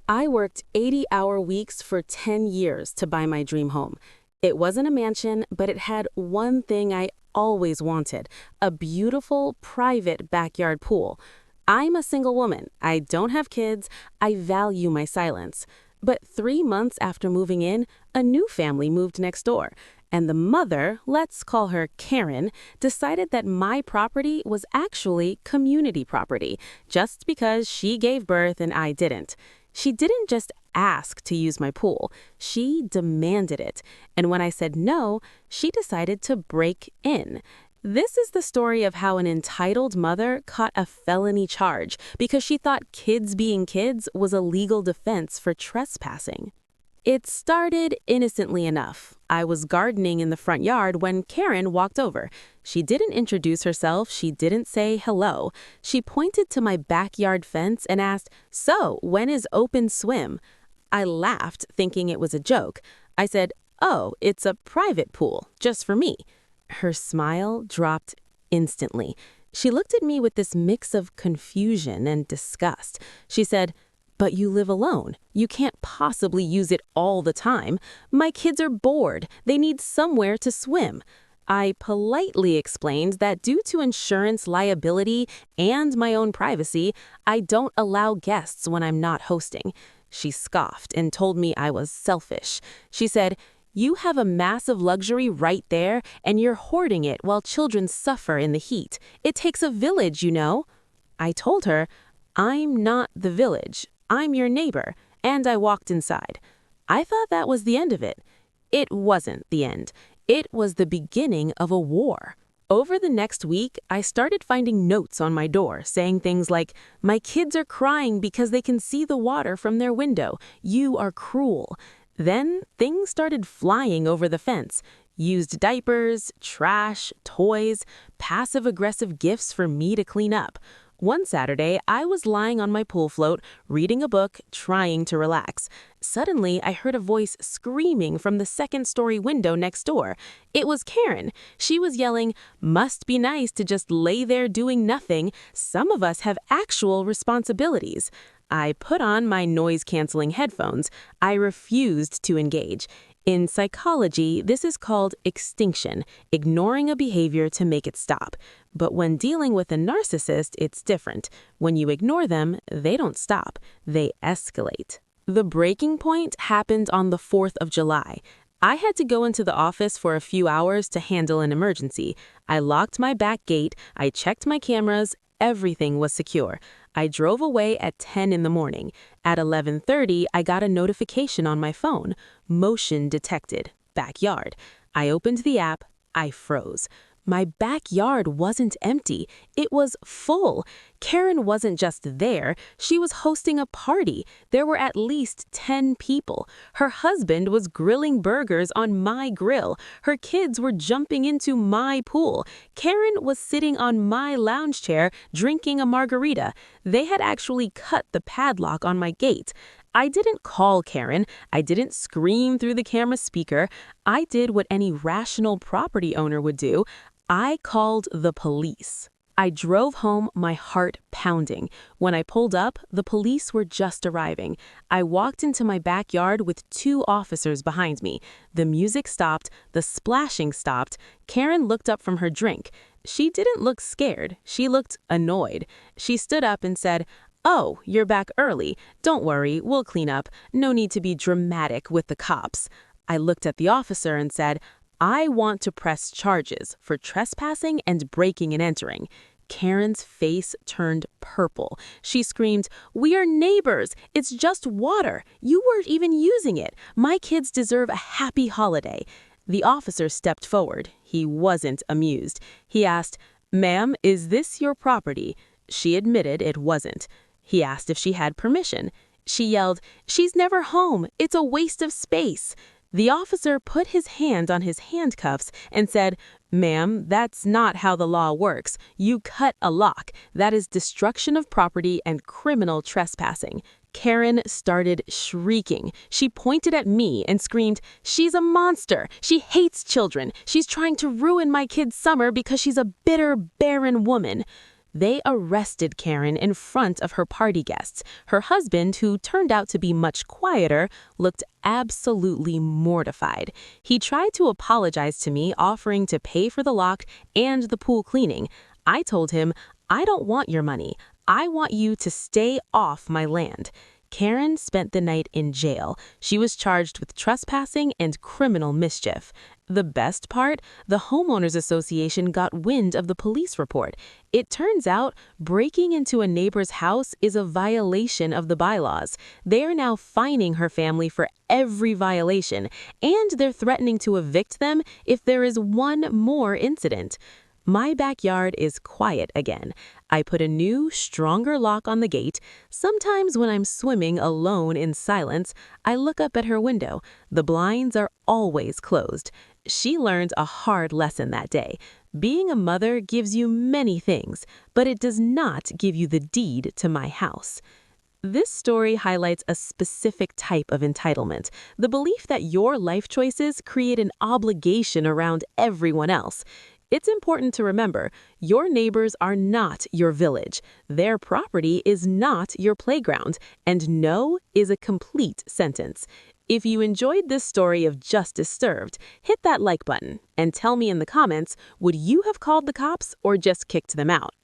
I worked 80-hour weeks for 10 years to buy my dream home. It wasn't a mansion, but it had one thing I always wanted: a beautiful, private backyard pool. I'm a single woman. I don't have kids. I value my silence. But 3 months after moving in, a new family moved next door. And the mother, let's call her Karen, decided that my property was actually community property, just because she gave birth and I didn't. She didn't just ask to use my pool, she demanded it. And when I said no, she decided to break in. This is the story of how an entitled mother caught a felony charge because she thought kids being kids was a legal defense for trespassing. It started innocently enough. I was gardening in the front yard when Karen walked over. She didn't introduce herself. She didn't say hello. She pointed to my backyard fence and asked, "So, when is open swim?" I laughed, thinking it was a joke. I said, "Oh, it's a private pool, just for me." Her smile dropped instantly. She looked at me with this mix of confusion and disgust. She said, "But you live alone. You can't possibly use it all the time. My kids are bored. They need somewhere to swim." I politely explained that due to insurance liability and my own privacy, I don't allow guests when I'm not hosting. She scoffed and told me I was selfish. She said, "You have a massive luxury right there, and you're hoarding it while children suffer in the heat. It takes a village, you know." I told her, "I'm not the village. I'm your neighbor," and I walked inside. I thought that was the end of it. It wasn't the end. It was the beginning of a war. Over the next week, I started finding notes on my door saying things like, "My kids are crying because they can see the water from their window. You are cruel." Then things started flying over the fence. Used diapers, trash, toys, passive-aggressive gifts for me to clean up. One Saturday, I was lying on my pool float, reading a book, trying to relax. Suddenly, I heard a voice screaming from the second-story window next door. It was Karen. She was yelling, "Must be nice to just lay there doing nothing. Some of us have actual responsibilities." I put on my noise-canceling headphones. I refused to engage. In psychology, this is called extinction, ignoring a behavior to make it stop. But when dealing with a narcissist, it's different. When you ignore them, they don't stop. They escalate. The breaking point happened on the 4th of July. I had to go into the office for a few hours to handle an emergency. I locked my back gate, I checked my cameras, everything was secure. I drove away at 10 in the morning. At 11:30, I got a notification on my phone. Motion detected. Backyard. I opened the app. I froze. My backyard wasn't empty. It was full. Karen wasn't just there. She was hosting a party. There were at least 10 people. Her husband was grilling burgers on my grill. Her kids were jumping into my pool. Karen was sitting on my lounge chair drinking a margarita. They had actually cut the padlock on my gate. I didn't call Karen. I didn't scream through the camera speaker. I did what any rational property owner would do. I called the police. I drove home, my heart pounding. When I pulled up, the police were just arriving. I walked into my backyard with 2 officers behind me. The music stopped, the splashing stopped. Karen looked up from her drink. She didn't look scared. She looked annoyed. She stood up and said, "Oh, you're back early. Don't worry, we'll clean up. No need to be dramatic with the cops." I looked at the officer and said, "I want to press charges for trespassing and breaking and entering." Karen's face turned purple. She screamed, "We are neighbors. It's just water. You weren't even using it. My kids deserve a happy holiday." The officer stepped forward. He wasn't amused. He asked, "Ma'am, is this your property?" She admitted it wasn't. He asked if she had permission. She yelled, "She's never home. It's a waste of space." The officer put his hand on his handcuffs and said, "Ma'am, that's not how the law works. You cut a lock. That is destruction of property and criminal trespassing." Karen started shrieking. She pointed at me and screamed, "She's a monster. She hates children. She's trying to ruin my kid's summer because she's a bitter, barren woman." They arrested Karen in front of her party guests. Her husband, who turned out to be much quieter, looked absolutely mortified. He tried to apologize to me, offering to pay for the lock and the pool cleaning. I told him, "I don't want your money. I want you to stay off my land." Karen spent the night in jail. She was charged with trespassing and criminal mischief. The best part? The homeowners association got wind of the police report. It turns out breaking into a neighbor's house is a violation of the bylaws. They are now fining her family for every violation, and they're threatening to evict them if there is one more incident. My backyard is quiet again. I put a new, stronger lock on the gate. Sometimes when I'm swimming alone in silence, I look up at her window. The blinds are always closed. She learned a hard lesson that day. Being a mother gives you many things, but it does not give you the deed to my house. This story highlights a specific type of entitlement, the belief that your life choices create an obligation around everyone else. It's important to remember, your neighbors are not your village. Their property is not your playground, and no is a complete sentence. If you enjoyed this story of justice served, hit that like button and tell me in the comments, would you have called the cops or just kicked them out?